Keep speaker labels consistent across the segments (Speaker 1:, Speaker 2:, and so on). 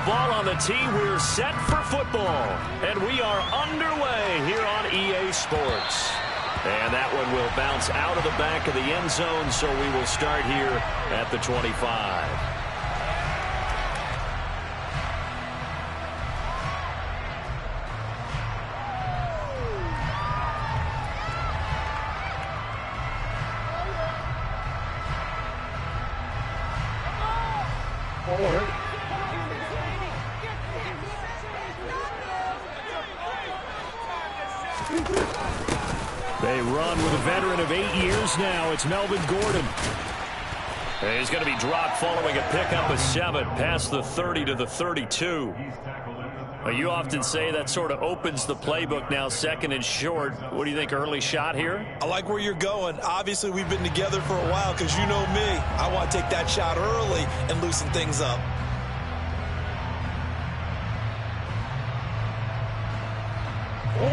Speaker 1: ball on the tee. We're set for football. And we are underway here on EA Sports. And that one will bounce out of the back of the end zone, so we will start here at the 25. They run with a veteran of 8 years now. It's Melvin Gordon. And he's going to be dropped following a pickup of 7 past the 30 to the 32. You often say that sort of opens the playbook now, second and short. What do you think, early shot here?
Speaker 2: I like where you're going. Obviously, we've been together for a while because you know me. I want to take that shot early and loosen things up.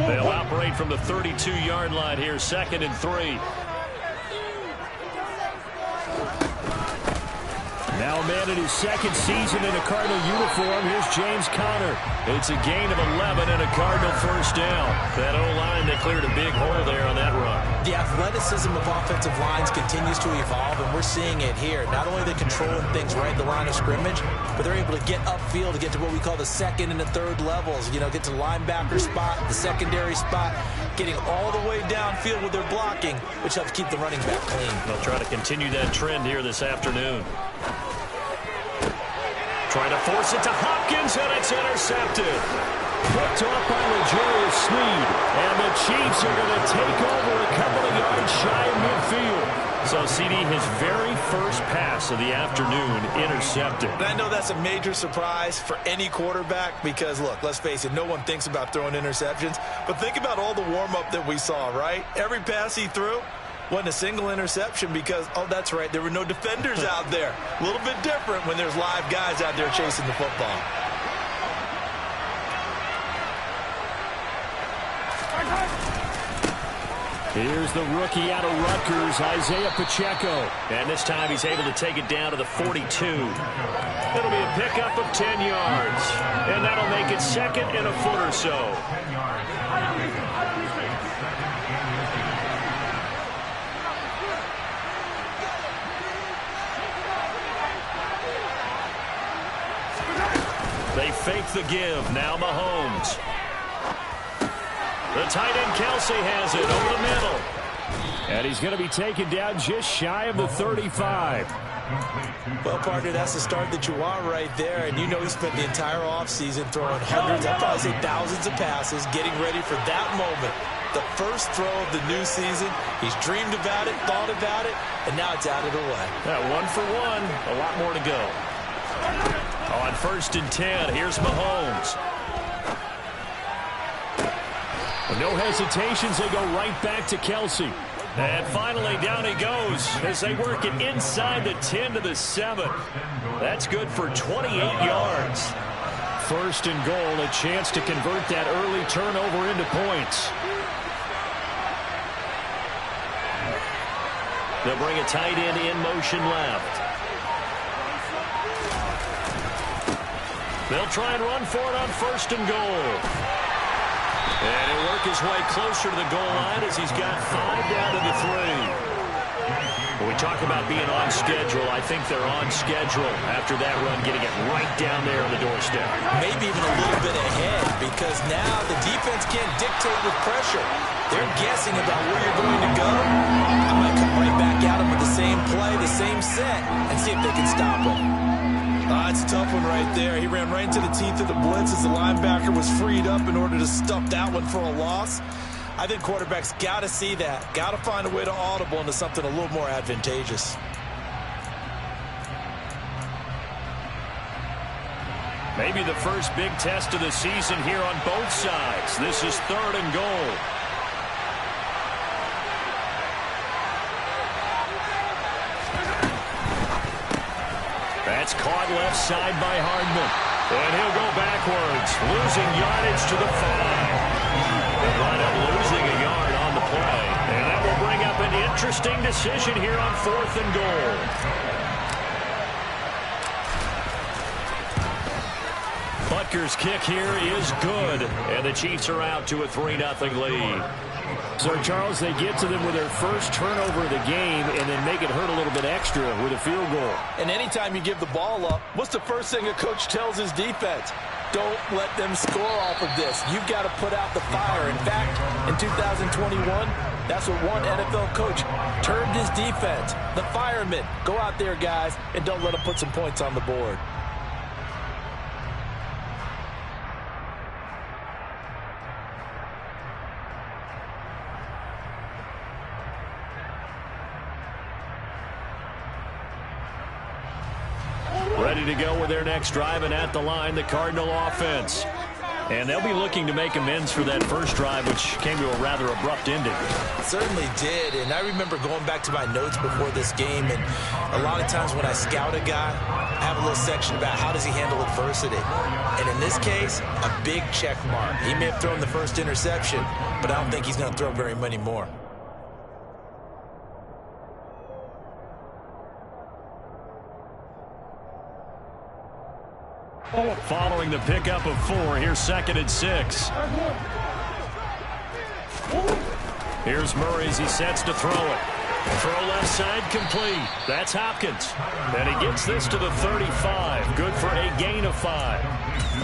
Speaker 1: They'll operate from the 32-yard line here, 2nd and 3. Now a man in his second season in a Cardinal uniform. Here's James Conner. It's a gain of 11 and a Cardinal first down. That O-line, they cleared a big hole there on that run.
Speaker 2: The athleticism of offensive lines continues to evolve, and we're seeing it here. Not only are they controlling things right at the line of scrimmage, but they're able to get upfield to get to what we call the second and the third levels. You know, get to the linebacker spot, the secondary spot, getting all the way downfield with their blocking, which helps keep the running back clean.
Speaker 1: They'll try to continue that trend here this afternoon. Trying to force it to Hopkins, and it's intercepted. Picked off by L'Jarius Sneed. And the Chiefs are going to take over a couple of yards shy of midfield. So, CD, his very first pass of the afternoon intercepted.
Speaker 2: And I know that's a major surprise for any quarterback because, look, let's face it, no one thinks about throwing interceptions. But think about all the warm-up that we saw, right? Every pass he threw wasn't a single interception because, oh, that's right, there were no defenders out there. A little bit different when there's live guys out there chasing the football.
Speaker 1: Here's the rookie out of Rutgers, Isaiah Pacheco. And this time he's able to take it down to the 42. It'll be a pickup of 10 yards. And that'll make it 2nd and a foot or so. They fake the give. Now Mahomes. The tight end Kelsey has it over the middle. And he's going to be taken down just shy of the 35.
Speaker 2: Well, partner, that's the start that you want right there. And you know he spent the entire offseason throwing hundreds, I'd probably say thousands of passes, getting ready for that moment. The first throw of the new season. He's dreamed about it, thought about it, and now it's out of the way.
Speaker 1: That 1 for 1. A lot more to go. On 1st and 10, here's Mahomes. No hesitations, they go right back to Kelsey. And finally, down he goes as they work it inside the 10 to the 7. That's good for 28 yards. 1st and goal, a chance to convert that early turnover into points. They'll bring a tight end in motion left. They'll try and run for it on 1st and goal. And he'll work his way closer to the goal line as he's got 5 down to the 3. When we talk about being on schedule, I think they're on schedule after that run, getting it right down there on the doorstep.
Speaker 2: Maybe even a little bit ahead because now the defense can't dictate with pressure. They're guessing about where you're going to go. I might come right back at them with the same play, the same set, and see if they can stop them. It's a tough one right there. He ran right into the teeth of the blitz as the linebacker was freed up in order to stuff that one for a loss. I think quarterbacks got to see that. Got to find a way to audible into something a little more advantageous.
Speaker 1: Maybe the first big test of the season here on both sides. This is 3rd and goal. That's caught left side by Hardman. And he'll go backwards, losing yardage to the 5. They'll wind up losing a yard on the play. And that will bring up an interesting decision here on 4th and goal. Butker's kick here is good, and the Chiefs are out to a 3-0 lead. So, Charles, they get to them with their first turnover of the game and then make it hurt a little bit extra with a field goal.
Speaker 2: And anytime you give the ball up, what's the first thing a coach tells his defense? Don't let them score off of this. You've got to put out the fire. In fact, in 2021, that's what one NFL coach termed his defense. The firemen. Go out there, guys, and don't let them put some points on the board.
Speaker 1: Ready to go with their next drive, and at the line, the Cardinal offense. And they'll be looking to make amends for that first drive, which came to a rather abrupt ending.
Speaker 2: Certainly did, and I remember going back to my notes before this game, and a lot of times when I scout a guy, I have a little section about how does he handle adversity. And in this case, a big check mark. He may have thrown the first interception, but I don't think he's going to throw very many more.
Speaker 1: Following the pickup of 4, here's 2nd and 6. Here's Murray as he sets to throw it. Throw left side complete. That's Hopkins. And he gets this to the 35. Good for a gain of 5.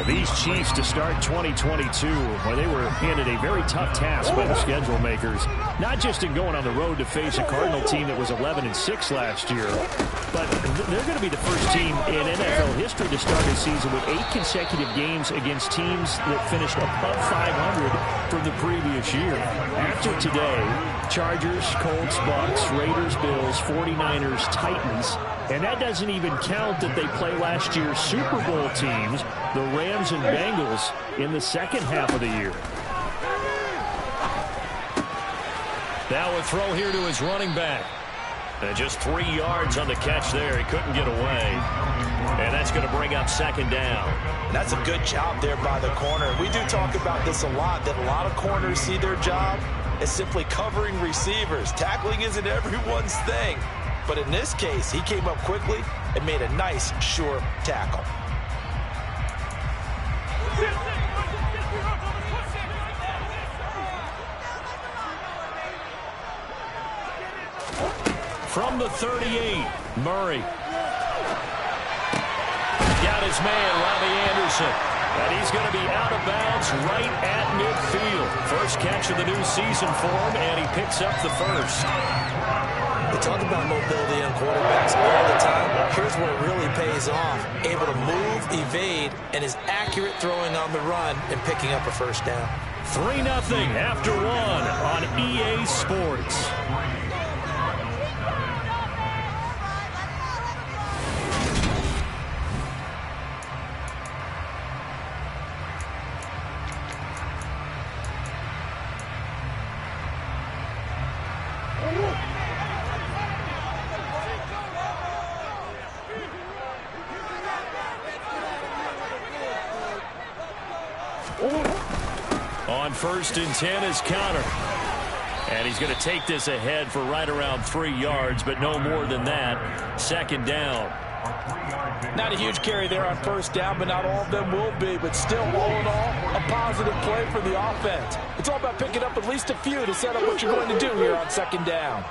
Speaker 1: These Chiefs to start 2022, well, they were handed a very tough task by the schedule makers. Not just in going on the road to face a Cardinal team that was 11-6 last year, but they're going to be the first team in NFL history to start a season with 8 consecutive games against teams that finished above 500 from the previous year. After today, Chargers, Colts, Bucks, Raiders, Bills, 49ers, Titans, and that doesn't even count that they play last year's Super Bowl teams, the Rams and Bengals, in the second half of the year. Now a throw here to his running back. And just 3 yards on the catch there. He couldn't get away. And that's going to bring up 2nd down.
Speaker 2: That's a good job there by the corner. We do talk about this a lot, that a lot of corners see their job as simply covering receivers. Tackling isn't everyone's thing. But in this case, he came up quickly and made a nice, sure tackle.
Speaker 1: From the 38, Murray. Got his man, Robbie Anderson. And he's going to be out of bounds right at midfield. First catch of the new season for him, and he picks up the first.
Speaker 2: We talk about mobility on quarterbacks all the time. Here's where it really pays off. Able to move, evade, and is accurate throwing on the run and picking up a first down.
Speaker 1: 3-0 after 1 on EA Sports. On 1st and 10 is Conner. And he's going to take this ahead for right around 3 yards, but no more than that. 2nd down.
Speaker 2: Not a huge carry there on 1st down, but not all of them will be. But still, all in all, a positive play for the offense. It's all about picking up at least a few to set up what you're going to do here on 2nd down.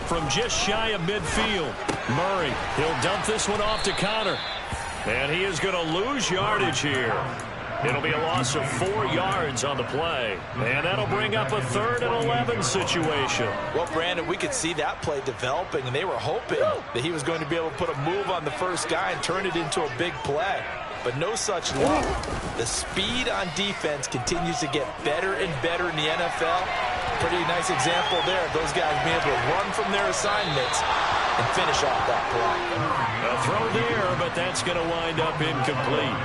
Speaker 1: From just shy of midfield, Murray. He'll dump this one off to Conner. And he is going to lose yardage here. It'll be a loss of 4 yards on the play. And that'll bring up a 3rd and 11 situation.
Speaker 2: Well, Brandon, we could see that play developing, and they were hoping that he was going to be able to put a move on the first guy and turn it into a big play. But no such luck. The speed on defense continues to get better and better in the NFL. Pretty nice example there of those guys being able to run from their assignments and finish off that play.
Speaker 1: A throw there, but that's going to wind up incomplete.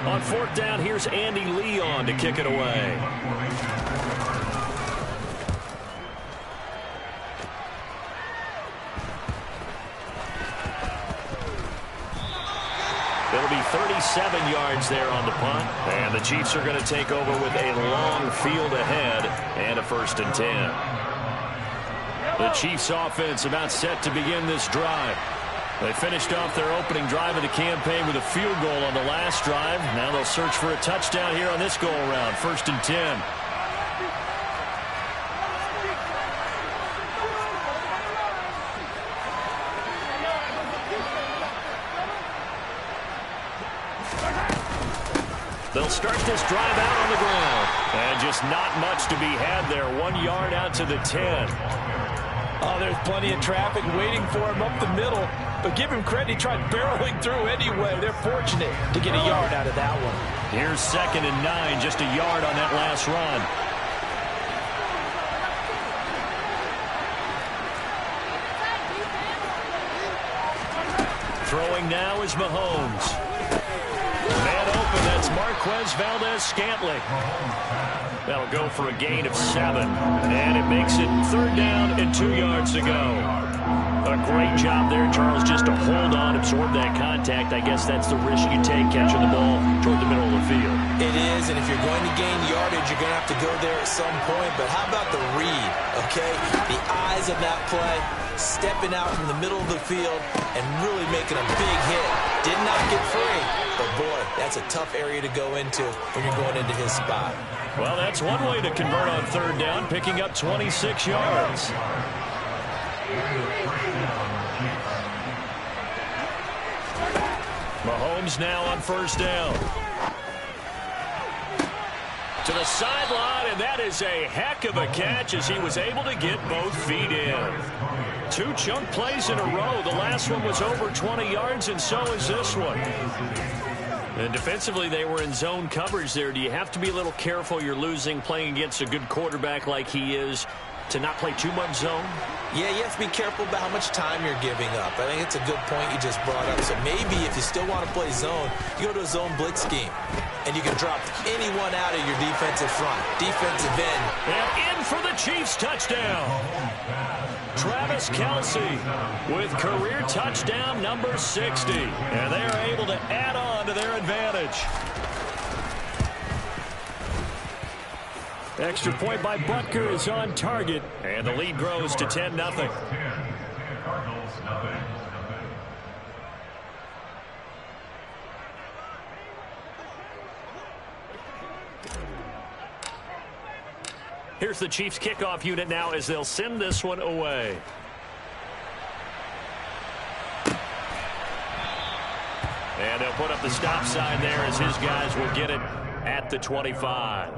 Speaker 1: On 4th down, here's Andy Leon to kick it away. It'll be 37 yards there on the punt. And the Chiefs are going to take over with a long field ahead and a 1st and 10. The Chiefs offense about set to begin this drive. They finished off their opening drive of the campaign with a field goal on the last drive. Now they'll search for a touchdown here on this go-around. 1st and 10. They'll start this drive out on the ground. And just not much to be had there. 1 yard out to the 10.
Speaker 2: Oh, there's plenty of traffic waiting for him up the middle. But give him credit, he tried barreling through anyway. They're fortunate to get a yard out of that one.
Speaker 1: Here's 2nd and 9, just a yard on that last run. Throwing now is Mahomes. Man open, that's Marquez Valdes-Scantling. That'll go for a gain of 7. And it makes it 3rd down and 2 yards to go. A great job there, Charles, just to hold on, absorb that contact. I guess that's the risk you take catching the ball toward the middle of the field.
Speaker 2: It is, and if you're going to gain yardage, you're going to have to go there at some point. But how about the read, okay? The eyes of that play, stepping out from the middle of the field and really making a big hit. Did not get free, but boy, that's a tough area to go into when you're going into his spot.
Speaker 1: Well, that's one way to convert on 3rd down, picking up 26 yards. Mahomes now on 1st down. To the sideline, and that is a heck of a catch as he was able to get both feet in. 2 chunk plays in a row. The last one was over 20 yards, and so is this one. And defensively, they were in zone coverage there. Do you have to be a little careful? You're losing playing against a good quarterback like he is to not play too much zone?
Speaker 2: Yeah, you have to be careful about how much time you're giving up. I think it's a good point you just brought up. So maybe if you still want to play zone, you go to a zone blitz scheme. And you can drop anyone out of your defensive front. Defensive end.
Speaker 1: And in for the Chiefs touchdown. Travis Kelce with career touchdown number 60. And they are able to add on to their advantage. Extra point by Butker is on target, and the lead grows to 10-0. Here's the Chiefs kickoff unit now as they'll send this one away. And they'll put up the stop sign there as his guys will get it at the 25.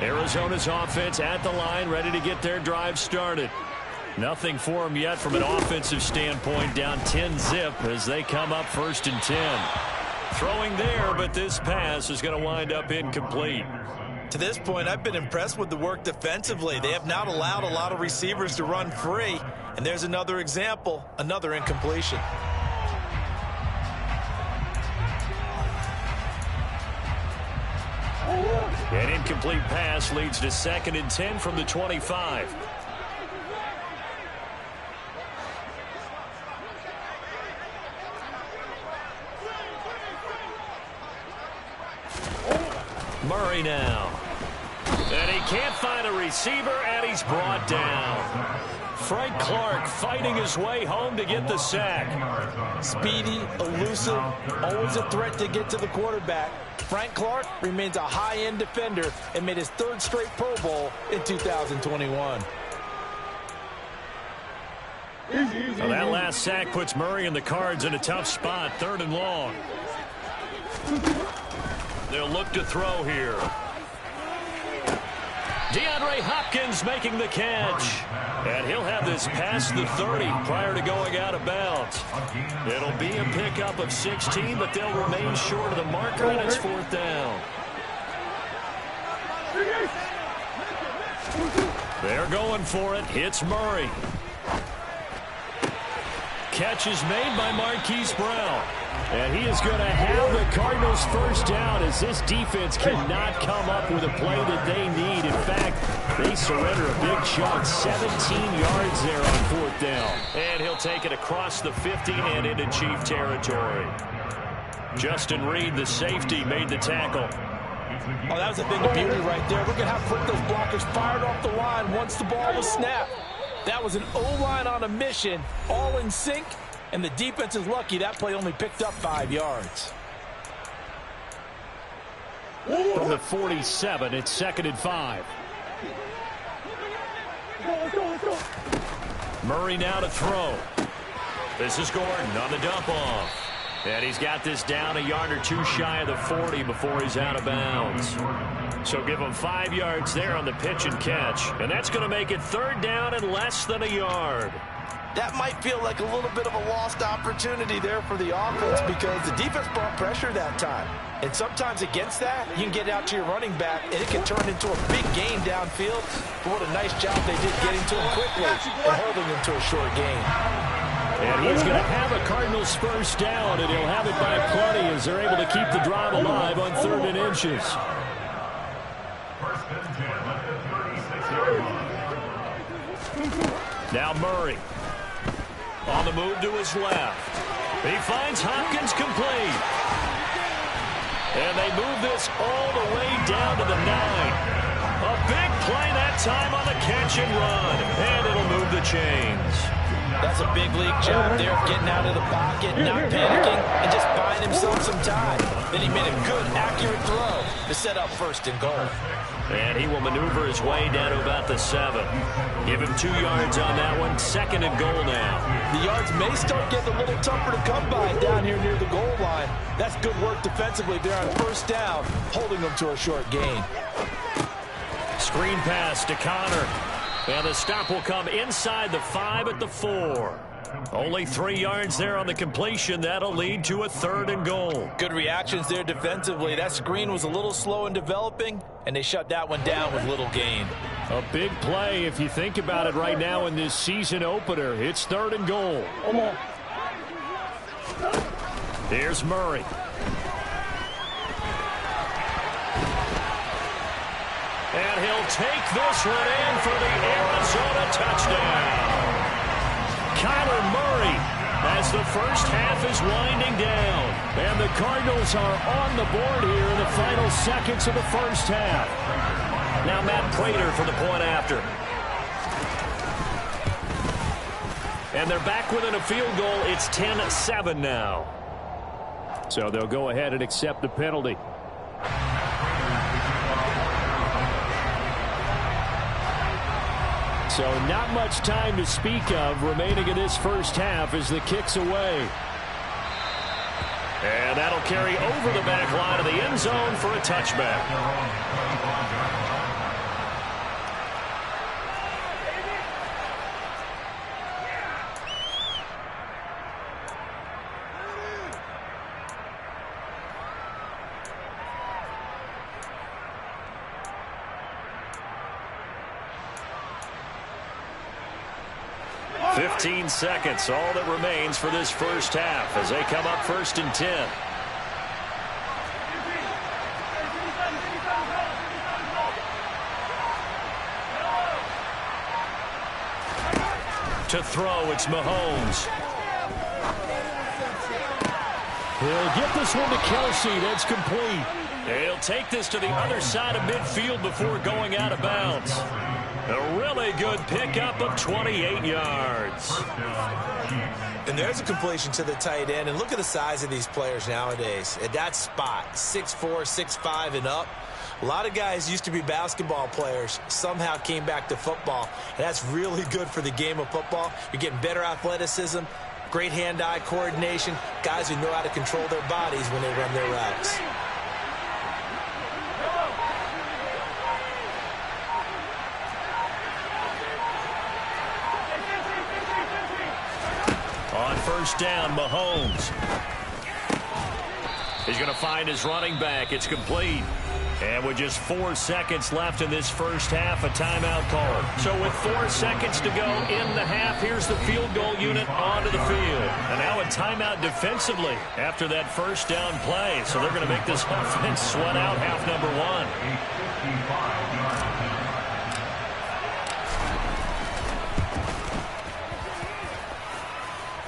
Speaker 1: Arizona's offense at the line, ready to get their drive started. Nothing for them yet from an offensive standpoint, down 10-zip as they come up 1st and 10. Throwing there, but this pass is going to wind up incomplete.
Speaker 2: To this point, I've been impressed with the work defensively. They have not allowed a lot of receivers to run free. And there's another example, another incompletion.
Speaker 1: An incomplete pass leads to 2nd and 10 from the 25. Murray now. And he can't find a receiver, and he's brought down. Frank Clark fighting his way home to get the sack.
Speaker 2: Speedy, elusive, always a threat to get to the quarterback. Frank Clark remains a high-end defender and made his 3rd straight Pro Bowl in 2021.
Speaker 1: Well, that last sack puts Murray and the Cards in a tough spot, 3rd and long. They'll look to throw here. DeAndre Hopkins making the catch. And he'll have this past the 30 prior to going out of bounds. It'll be a pickup of 16, but they'll remain short of the marker, and it's 4th down. They're going for it. It's Murray. Catch is made by Marquise Brown. And he is going to have the Cardinals' 1st down as this defense cannot come up with a play that they need. In fact, they surrender a big chunk, 17 yards there on 4th down. And he'll take it across the 50 and into Chief territory. Justin Reed, the safety, made the tackle.
Speaker 2: Oh, that was a thing of beauty right there. Look at how quick those blockers fired off the line once the ball was snapped. That was an O-line on a mission, all in sync, and the defense is lucky that play only picked up 5 yards.
Speaker 1: From the 47, it's 2nd and 5. Murray now to throw. This is Gordon on the dump off. And he's got this down a yard or two shy of the 40 before he's out of bounds. So give him 5 yards there on the pitch and catch. And that's going to make it 3rd down and less than a yard.
Speaker 2: That might feel like a little bit of a lost opportunity there for the offense because the defense brought pressure that time. And sometimes against that, you can get out to your running back, and it can turn into a big gain downfield. But what a nice job they did getting to him quickly and holding him to a short gain.
Speaker 1: And he's going to have a Cardinals first down, and he'll have it by plenty as they're able to keep the drive alive on 3rd and inches. Now Murray. On the move to his left. He finds Hopkins complete. And they move this all the way down to the 9. A big play that time on the catch and run. And it'll move the chains.
Speaker 2: That's a big league job there of getting out of the pocket, not panicking, and just buying himself some time. Then he made a good, accurate throw to set up 1st and goal.
Speaker 1: And he will maneuver his way down to about the 7. Give him 2 yards on that one. 2nd and goal now.
Speaker 2: The yards may start getting a little tougher to come by down here near the goal line. That's good work defensively there on 1st down, holding them to a short gain.
Speaker 1: Screen pass to Connor. And the stop will come inside the 5 at the 4. Only 3 yards there on the completion. That'll lead to a 3rd and goal.
Speaker 2: Good reactions there defensively. That screen was a little slow in developing, and they shut that one down with little gain.
Speaker 1: A big play if you think about it right now in this season opener. It's 3rd and goal. Here's Murray. And he'll take this one in for the Arizona touchdown. Kyler Murray as the first half is winding down. And the Cardinals are on the board here in the final seconds of the first half. Now Matt Prater for the point after. And they're back within a field goal. It's 10-7 now. So they'll go ahead and accept the penalty. So not much time to speak of remaining in this first half as the kick's away. And that'll carry over the back line of the end zone for a touchback. "15 seconds, all that remains for this first half as they come up 1st and 10. To throw, it's Mahomes. He'll get this one to Kelce. That's complete. He'll take this to the other side of midfield before going out of bounds. A really good pickup of 28 yards.
Speaker 2: And there's a completion to the tight end. And look at the size of these players nowadays. At that spot, 6'4", 6'5", and up. A lot of guys used to be basketball players, somehow came back to football. And that's really good for the game of football. You're getting better athleticism, great hand-eye coordination, guys who know how to control their bodies when they run their routes.
Speaker 1: On 1st down, Mahomes. He's going to find his running back. It's complete. And with just 4 seconds left in this first half, a timeout call. So with 4 seconds to go in the half, here's the field goal unit onto the field. And now a timeout defensively after that first down play. So they're going to make this offense sweat out half number 1.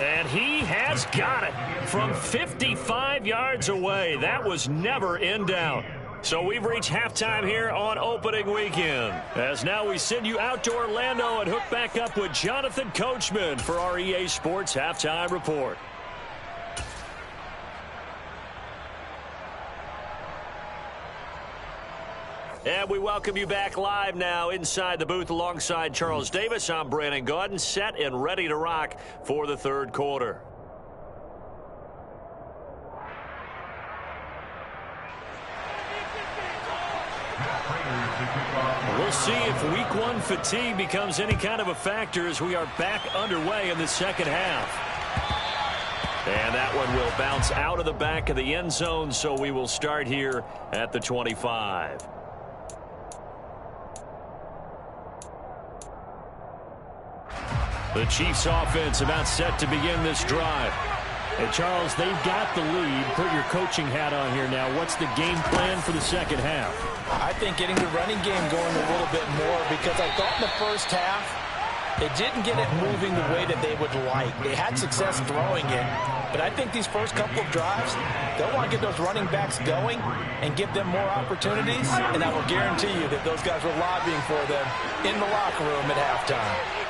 Speaker 1: And he has got it from 55 yards away. That was never in doubt. So we've reached halftime here on opening weekend. As now we send you out to Orlando and hook back up with Jonathan Coachman for our EA Sports Halftime Report. And we welcome you back live now inside the booth alongside Charles Davis. I'm Brandon Gaudin, set and ready to rock for the third quarter. We'll see if week one fatigue becomes any kind of a factor as we are back underway in the second half. And that one will bounce out of the back of the end zone, so we will start here at the 25. The Chiefs offense about set to begin this drive. And Charles, they've got the lead. Put your coaching hat on here now. What's the game plan for the second half?
Speaker 2: I think getting the running game going a little bit more, because I thought in the first half they didn't get it moving the way that they would like. They had success throwing it, but I think these first couple of drives, they'll want to get those running backs going and give them more opportunities, and I will guarantee you that those guys were lobbying for them in the locker room at halftime.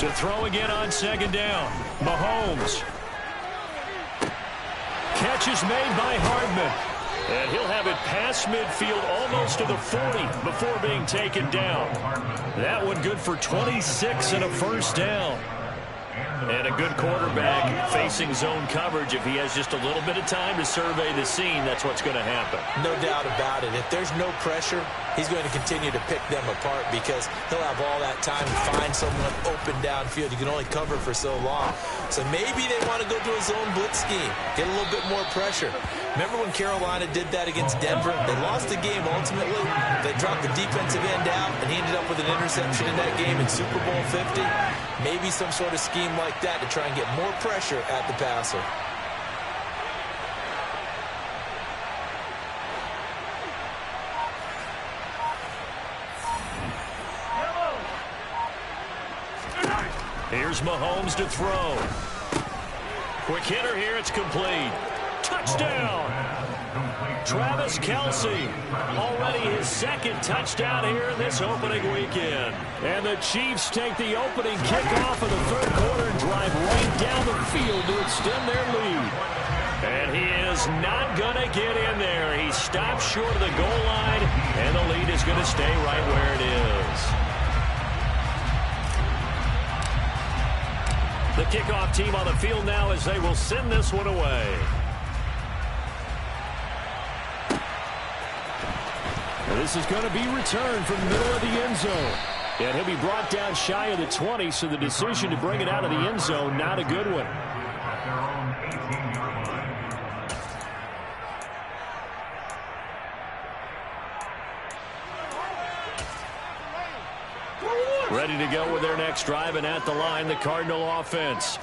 Speaker 1: To throw again on second down. Mahomes. Catch is made by Hardman. And he'll have it past midfield almost to the 40 before being taken down. That one good for 26 and a first down. And a good quarterback facing zone coverage. If he has just a little bit of time to survey the scene, that's what's going to happen.
Speaker 2: No doubt about it. If there's no pressure, he's going to continue to pick them apart because he'll have all that time to find someone open downfield. You can only cover for so long. So maybe they want to go to a zone blitz scheme, get a little bit more pressure. Remember when Carolina did that against Denver? They lost the game ultimately. They dropped the defensive end out, and he ended up with an interception in that game in Super Bowl 50. Maybe some sort of scheme like that to try and get more pressure at the passer.
Speaker 1: Here's Mahomes to throw. Quick hitter here, it's complete. Touchdown! Travis Kelce, already his second touchdown here in this opening weekend. And the Chiefs take the opening kickoff of the third quarter and drive right down the field to extend their lead. And he is not going to get in there. He stops short of the goal line, and the lead is going to stay right where it is. The kickoff team on the field now as they will send this one away. This is going to be returned from the middle of the end zone. And he'll be brought down shy of the 20, so the decision to bring it out of the end zone, not a good one. Ready to go with their next drive, and at the line, the Cardinal offense.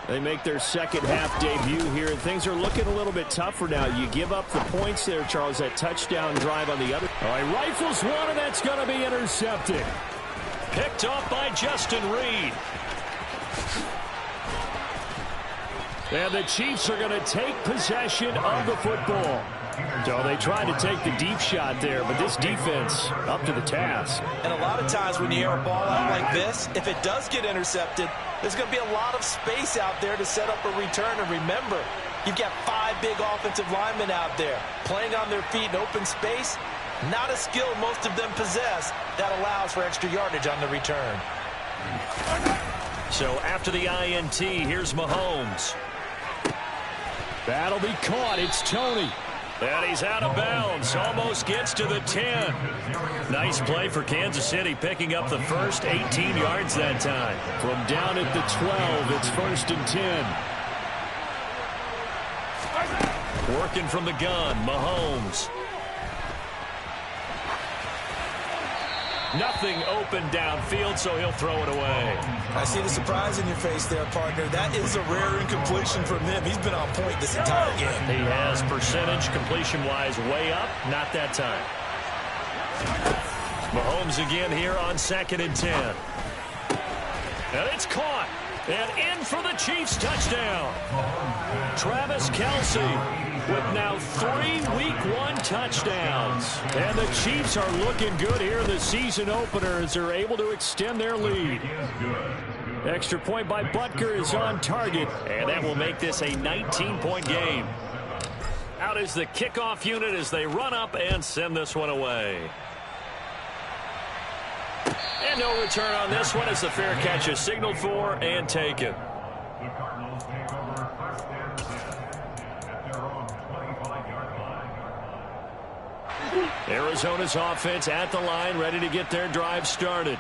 Speaker 1: They make their second half debut here, and things are looking a little bit tougher now. You give up the points there, Charles, that touchdown drive on the other. All right, rifles one, and that's going to be intercepted. Picked off by Justin Reed. And the Chiefs are going to take possession of the football. So they tried to take the deep shot there, but this defense up to the task.
Speaker 2: And a lot of times when you air a ball out like this, if it does get intercepted, there's going to be a lot of space out there to set up a return. And remember, you've got 5 big offensive linemen out there playing on their feet in open space. Not a skill most of them possess that allows for extra yardage on the return.
Speaker 1: So after the INT, here's Mahomes. That'll be caught. It's Tony. And he's out of bounds. Almost gets to the 10. Nice play for Kansas City, picking up the first 18 yards that time. From down at the 12, it's 1st and 10. Working from the gun, Mahomes. Nothing open downfield, so he'll throw it away.
Speaker 2: I see the surprise in your face there, partner. That is a rare incompletion from him. He's been on point this entire game.
Speaker 1: He has percentage completion-wise way up. Not that time. Mahomes again here on 2nd and 10. And it's caught. And in for the Chiefs touchdown. Travis Kelce with now 3 Week 1 touchdowns. And the Chiefs are looking good here in the season opener as they're able to extend their lead. Extra point by Butker is on target, and that will make this a 19-point game. Out is the kickoff unit as they run up and send this one away. And no return on this one as the fair catch is signaled for and taken. Arizona's offense at the line, ready to get their drive started.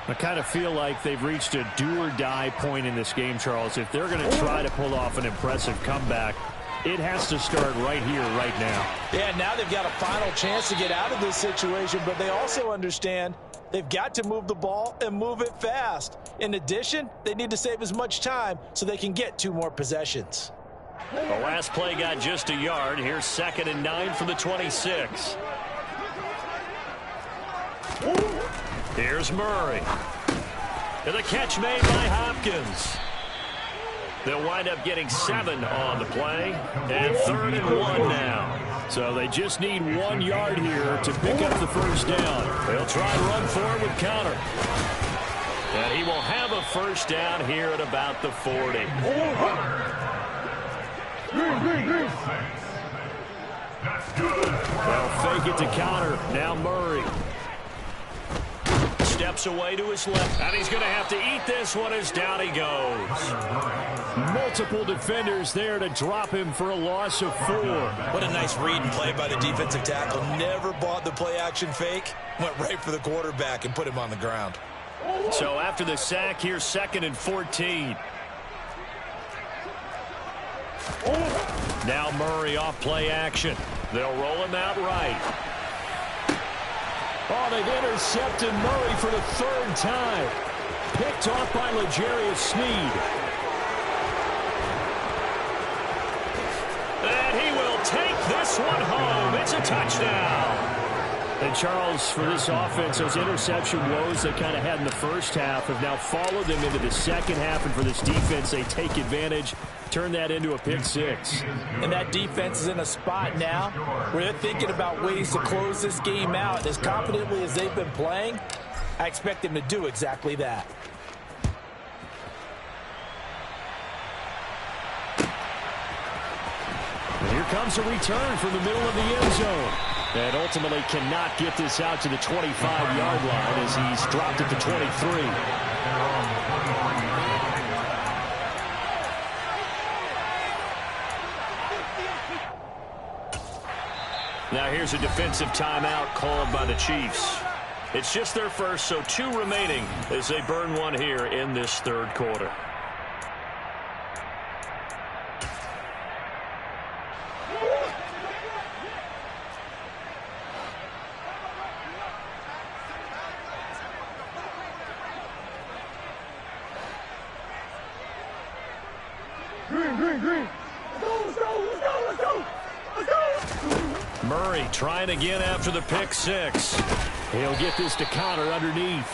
Speaker 1: I kind of feel like they've reached a do-or-die point in this game, Charles. If they're going to try to pull off an impressive comeback, it has to start right here, right now.
Speaker 2: Yeah, now they've got a final chance to get out of this situation, but they also understand they've got to move the ball and move it fast. In addition, they need to save as much time so they can get 2 more possessions.
Speaker 1: The last play got just a yard. Here's 2nd and 9 from the 26. Here's Murray. And the catch made by Hopkins. They'll wind up getting 7 on the play. And 3rd and 1 now. So they just need 1 yard here to pick up the first down. They'll try to run forward with counter. And he will have a first down here at about the 40. They'll fake it to counter. Now Murray. Steps away to his left, and he's going to have to eat this one as down he goes. Multiple defenders there to drop him for a loss of 4.
Speaker 2: What a nice read and play by the defensive tackle. Never bought the play-action fake. Went right for the quarterback and put him on the ground.
Speaker 1: So after the sack, here's 2nd and 14. Now Murray off play action. They'll roll him out right. Oh, they've intercepted Murray for the 3rd time. Picked off by L'Jarius Sneed. And he will take this one home. It's a touchdown. And Charles, for this offense, those interception woes they kind of had in the first half have now followed them into the second half. And for this defense, they take advantage, turn that into a pick 6.
Speaker 2: And that defense is in a spot now where they're thinking about ways to close this game out. As confidently as they've been playing, I expect them to do exactly that.
Speaker 1: And here comes a return from the middle of the end zone. And ultimately cannot get this out to the 25-yard line as he's dropped at the 23. Now here's a defensive timeout called by the Chiefs. It's just their first, so 2 remaining as they burn one here in this 3rd quarter. Green. Murray trying again after the pick 6. He'll get this to counter underneath.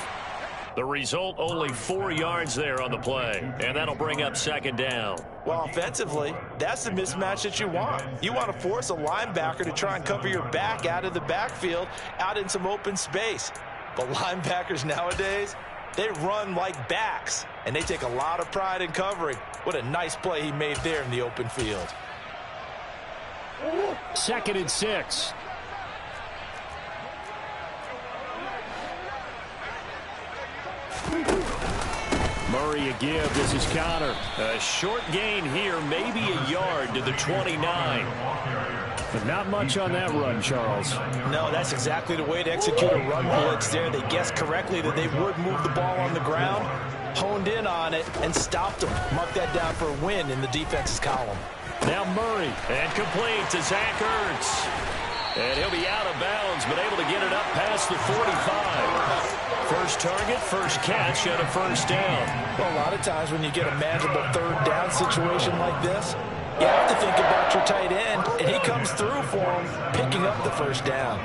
Speaker 1: The result, only 4 yards there on the play, and that'll bring up 2nd down.
Speaker 2: Well, offensively, that's the mismatch that you want. You want to force a linebacker to try and cover your back out of the backfield, out in some open space. But linebackers nowadays, they run like backs, and they take a lot of pride in covering. What a nice play he made there in the open field.
Speaker 1: 2nd and 6. Murray a give. This is counter. A short gain here, maybe a yard to the 29. But not much on that run, Charles.
Speaker 2: No, that's exactly the way to execute a run blitz there. They guessed correctly that they would move the ball on the ground, honed in on it, and stopped them. Mark that down for a win in the defense's column.
Speaker 1: Now Murray, and complete to Zach Ertz. And he'll be out of bounds, but able to get it up past the 45. First target, first catch, and a first down.
Speaker 2: Well, a lot of times when you get a manageable 3rd down situation like this, you have to think about your tight end, and he comes through for him, picking up the first down.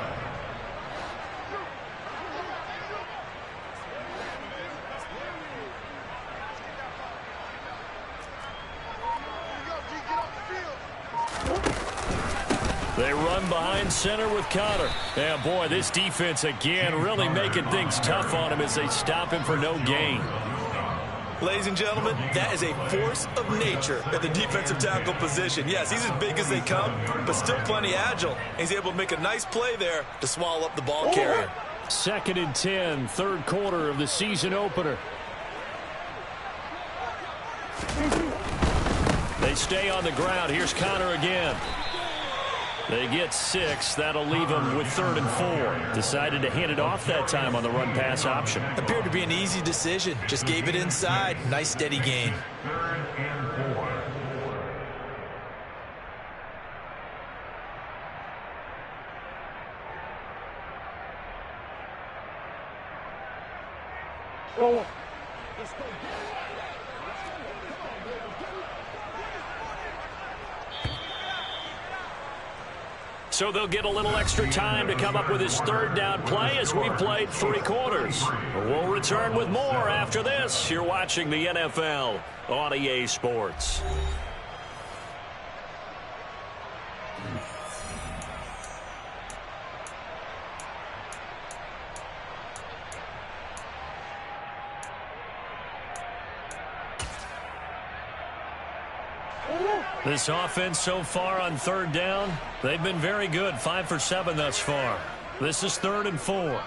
Speaker 1: They run behind center with Connor. And boy, this defense again really making things tough on him as they stop him for no gain.
Speaker 2: Ladies and gentlemen, that is a force of nature at the defensive tackle position. Yes, he's as big as they come, but still plenty agile. He's able to make a nice play there to swallow up the ball carrier.
Speaker 1: 2nd and 10, third quarter of the season opener. They stay on the ground. Here's Connor again. They get 6. That'll leave them with 3rd and 4. Decided to hand it off that time on the run-pass option.
Speaker 2: Appeared to be an easy decision. Just gave it inside. Nice steady gain.
Speaker 3: 3rd and 4.
Speaker 1: So they'll get a little extra time to come up with his 3rd down play as we played 3 quarters. We'll return with more after this. You're watching the NFL on EA Sports. This offense so far on 3rd down, they've been very good. 5 for 7 thus far. This is 3rd and 4.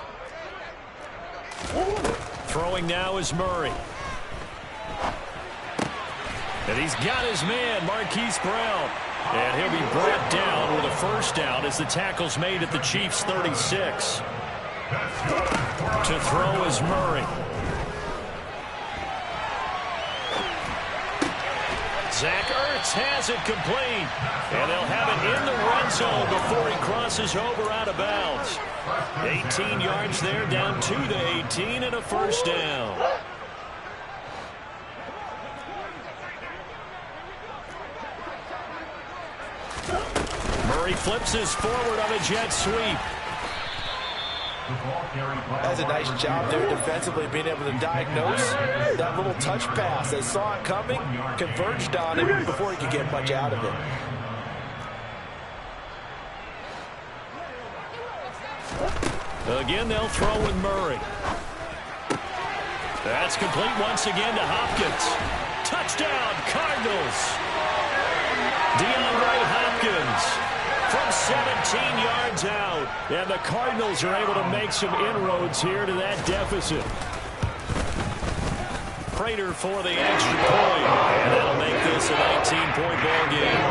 Speaker 1: Throwing now is Murray. And he's got his man, Marquise Brown. And he'll be brought down with a 1st down as the tackle's made at the Chiefs' 36. To throw is Murray. Zach Ertz has it complete. And they'll have it in the red zone before he crosses over out of bounds. 18 yards there, down to the 18 and a 1st down. Murray flips his forward on a jet sweep.
Speaker 2: That's a nice job there defensively, being able to diagnose that little touch pass. They saw it coming, converged on him before he could get much out of it.
Speaker 1: Again, they'll throw with Murray. That's complete once again to Hopkins. Touchdown, Cardinals. DeAndre Hopkins from 17 yards out. And the Cardinals are able to make some inroads here to that deficit. Prater for the extra point. And that'll make this a 19-point ball game.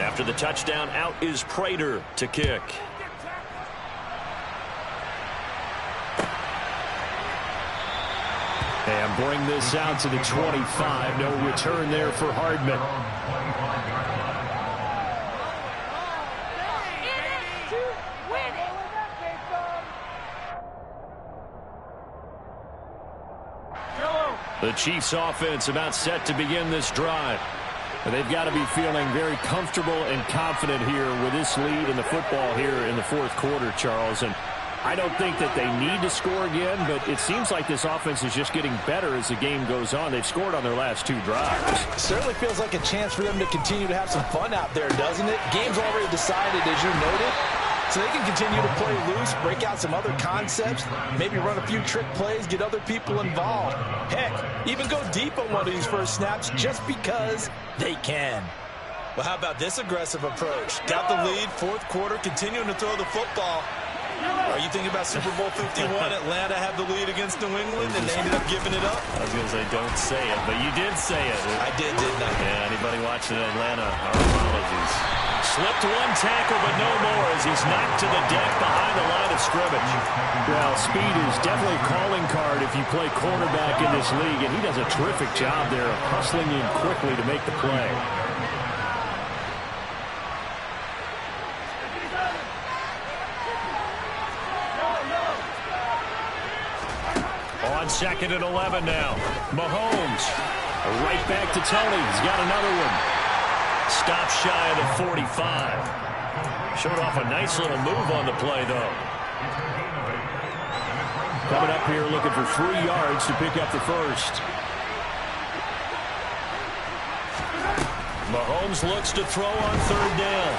Speaker 1: After the touchdown, out is Prater to kick. And bring this out to the 25. No return there for Hardman. The Chiefs offense about set to begin this drive. And they've got to be feeling very comfortable and confident here with this lead in the football here in the 4th quarter, Charles. And I don't think that they need to score again, but it seems like this offense is just getting better as the game goes on. They've scored on their last 2 drives.
Speaker 2: Certainly feels like a chance for them to continue to have some fun out there, doesn't it? Game's already decided, as you noted. So they can continue to play loose, break out some other concepts, maybe run a few trick plays, get other people involved. Heck, even go deep on one of these first snaps just because they can. Well, how about this aggressive approach? Got the lead, 4th quarter, continuing to throw the football. Are you thinking about Super Bowl 51? Atlanta had the lead against New England, and they ended up giving it up?
Speaker 1: I was going to say, don't say it, but you did say it.
Speaker 2: I did, didn't I?
Speaker 1: Yeah, anybody watching Atlanta, our apologies. Slipped one tackle, but no more as he's knocked to the deck behind the line of scrimmage. Well, speed is definitely a calling card if you play cornerback in this league, and he does a terrific job there of hustling in quickly to make the play. 2nd and 11 now. Mahomes right back to Tony. He's got another one. Stop shy of the 45. Showed off a nice little move on the play, though. Coming up here looking for 3 yards to pick up the first. Mahomes looks to throw on 3rd down.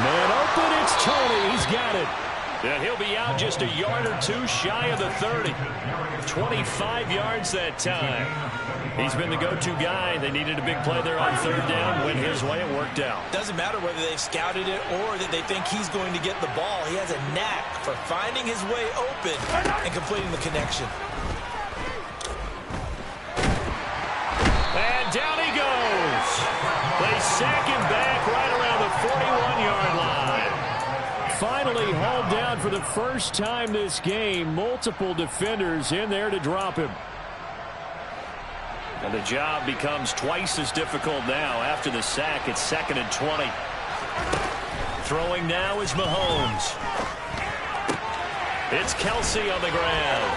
Speaker 1: Man open, it's Tony. He's got it. And he'll be out just a yard or 2 shy of the 30. 25 yards that time. He's been the go-to guy. They needed a big play there on 3rd down. Went his way. It worked out.
Speaker 2: Doesn't matter whether they've scouted it or that they think he's going to get the ball. He has a knack for finding his way open and completing the connection.
Speaker 1: And down he goes. They sack him back right around the 41-yard line. Finally hauled down for the first time this game. Multiple defenders in there to drop him. And the job becomes twice as difficult now. After the sack, it's 2nd and 20. Throwing now is Mahomes. It's Kelsey on the ground.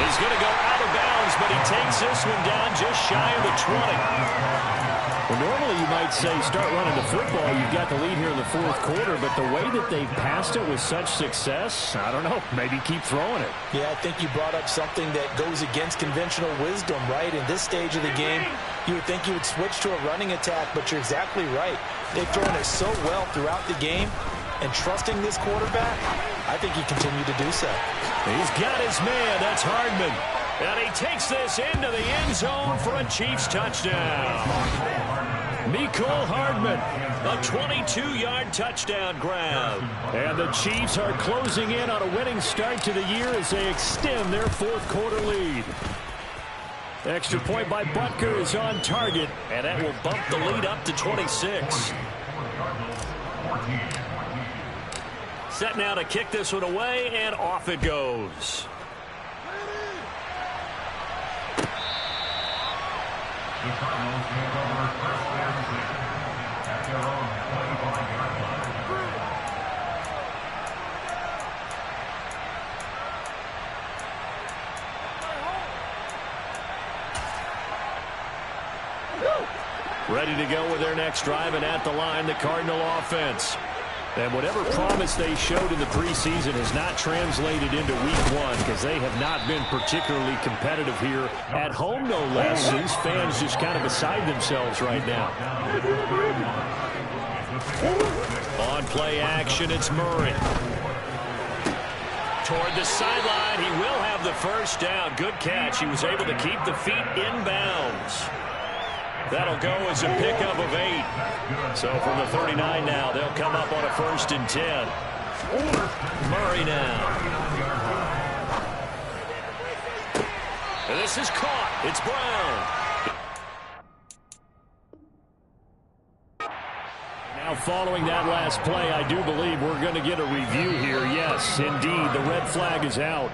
Speaker 1: He's going to go out of bounds, but he takes this one down just shy of the 20. Well, normally you might say start running the football. You've got the lead here in the 4th quarter, but the way that they've passed it with such success, I don't know, maybe keep throwing it.
Speaker 2: Yeah, I think you brought up something that goes against conventional wisdom, right? In this stage of the game, you would think you would switch to a running attack, but you're exactly right. They've thrown it so well throughout the game, and trusting this quarterback, I think he continued to do so.
Speaker 1: He's got his man. That's Hardman. And he takes this into the end zone for a Chiefs touchdown. Mecole Hardman, a 22-yard touchdown grab. And the Chiefs are closing in on a winning start to the year as they extend their 4th quarter lead. Extra point by Butker is on target, and that will bump the lead up to 26. Set now to kick this one away, and off it goes.
Speaker 3: The Cardinals take over 1st and 6 at their own 25-yard
Speaker 1: line. Ready to go with their next drive, and at the line, the Cardinal offense. And whatever promise they showed in the preseason has not translated into week 1 because they have not been particularly competitive here at home, no less. These fans just kind of beside themselves right now. On play action, it's Murray. Toward the sideline, he will have the first down. Good catch. He was able to keep the feet in bounds. That'll go as a pickup of 8. So from the 39 now, they'll come up on a 1st and 10. Murray now. And this is caught. It's Brown. Now following that last play, I do believe we're going to get a review here. Yes, indeed, the red flag is out.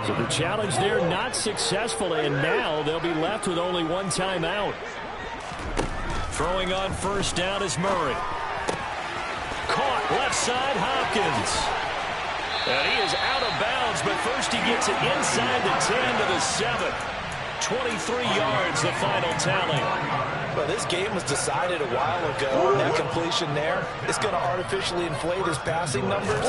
Speaker 1: So the challenge there not successful, and now they'll be left with only 1 timeout. Throwing on 1st down is Murray. Caught left side, Hopkins. And he is out of bounds, but first he gets it inside the 10 to the 7. 23 yards, the final tally.
Speaker 2: Well, this game was decided a while ago. That completion there is going to artificially inflate his passing numbers.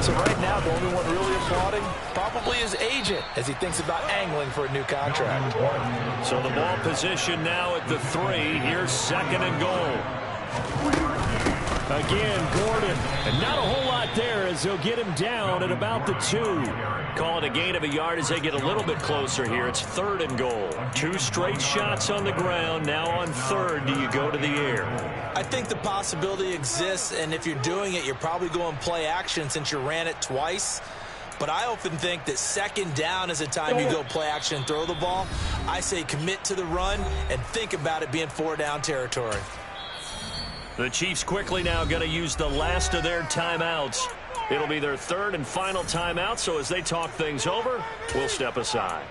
Speaker 2: So right now, the only one really applauding probably his agent as he thinks about angling for a new contract.
Speaker 1: So the ball position now at the 3. Here's 2nd and goal. Again, Gordon. And not a whole lot there as they'll get him down at about the 2. Call it a gain of a yard as they get a little bit closer here. It's 3rd and goal. 2 straight shots on the ground. Now on 3rd, do you go to the air?
Speaker 2: I think the possibility exists, and if you're doing it, you're probably going play action since you ran it twice. But I often think that 2nd down is the time you go play action and throw the ball. I say commit to the run and think about it being 4-down territory.
Speaker 1: The Chiefs quickly now going to use the last of their timeouts. It'll be their 3rd and final timeout, so as they talk things over, we'll step aside.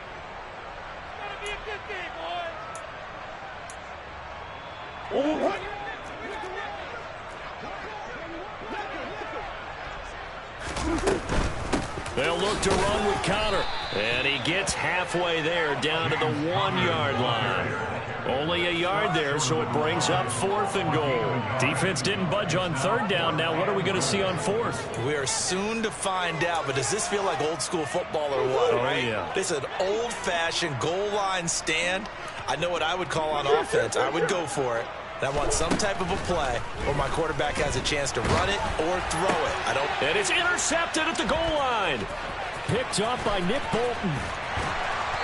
Speaker 1: They'll look to run with Connor. And he gets halfway there down to the 1-yard line. Only a yard there, so it brings up 4th and goal. Defense didn't budge on 3rd down. Now what are we going to see on 4th?
Speaker 2: We are soon to find out, but does this feel like old school football or what, right?
Speaker 1: Yeah.
Speaker 2: This is an old-fashioned goal line stand. I know what I would call on offense. I would go for it. And I want some type of a play where my quarterback has a chance to run it or throw it.
Speaker 1: And it's intercepted at the goal line. Picked up by Nick Bolton.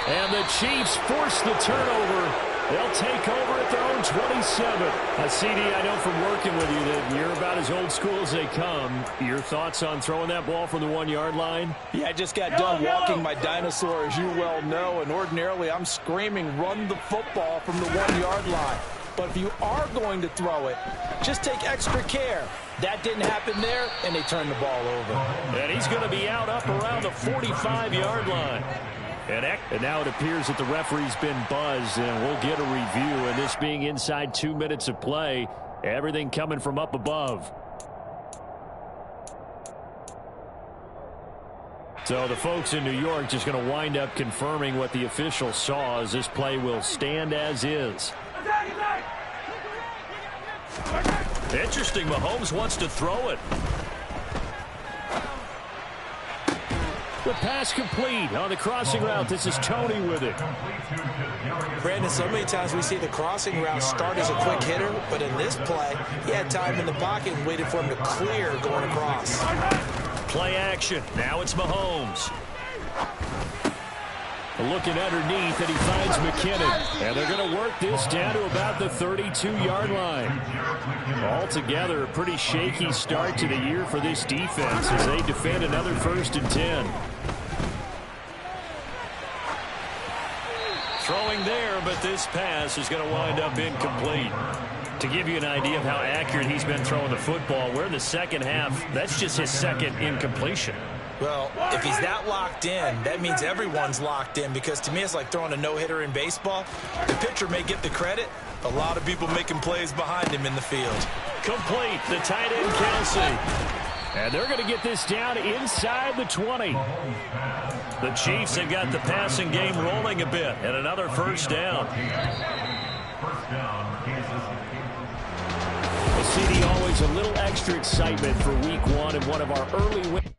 Speaker 1: And the Chiefs force the turnover. They'll take over at their own 27. CD, I know from working with you that you're about as old school as they come. Your thoughts on throwing that ball from the 1-yard line?
Speaker 4: Yeah, I just got done walking my dinosaur, as you well know, and ordinarily I'm screaming, run the football from the 1-yard line. But if you are going to throw it, just take extra care. That didn't happen there, and they turned the ball over.
Speaker 1: And he's going to be out up around the 45-yard line. And now it appears that the referee's been buzzed, and we'll get a review. And this being inside 2 minutes of play, everything coming from up above. So the folks in New York just going to wind up confirming what the official saw, as this play will stand as is. Interesting. Mahomes wants to throw it. The pass complete on the crossing route. This is Tony with it.
Speaker 2: Brandon, so many times we see the crossing route start as a quick hitter, but in this play, he had time in the pocket and waited for him to clear going across.
Speaker 1: Play action. Now it's Mahomes. Looking underneath, and he finds McKinnon. And they're going to work this down to about the 32-yard line. Altogether, a pretty shaky start to the year for this defense as they defend another 1st and 10. Throwing there, but this pass is going to wind up incomplete. To give you an idea of how accurate he's been throwing the football, we're in the second half. That's just his 2nd incompletion.
Speaker 2: Well, if he's that locked in, that means everyone's locked in, because to me it's like throwing a no-hitter in baseball. The pitcher may get the credit. A lot of people making plays behind him in the field.
Speaker 1: Complete. The tight end, Kelsey. And they're going to get this down inside the 20. The Chiefs have got the passing game rolling a bit, and another 1st down.
Speaker 3: First down, Kansas City.
Speaker 1: CD, always a little extra excitement for week 1 and one of our early wins.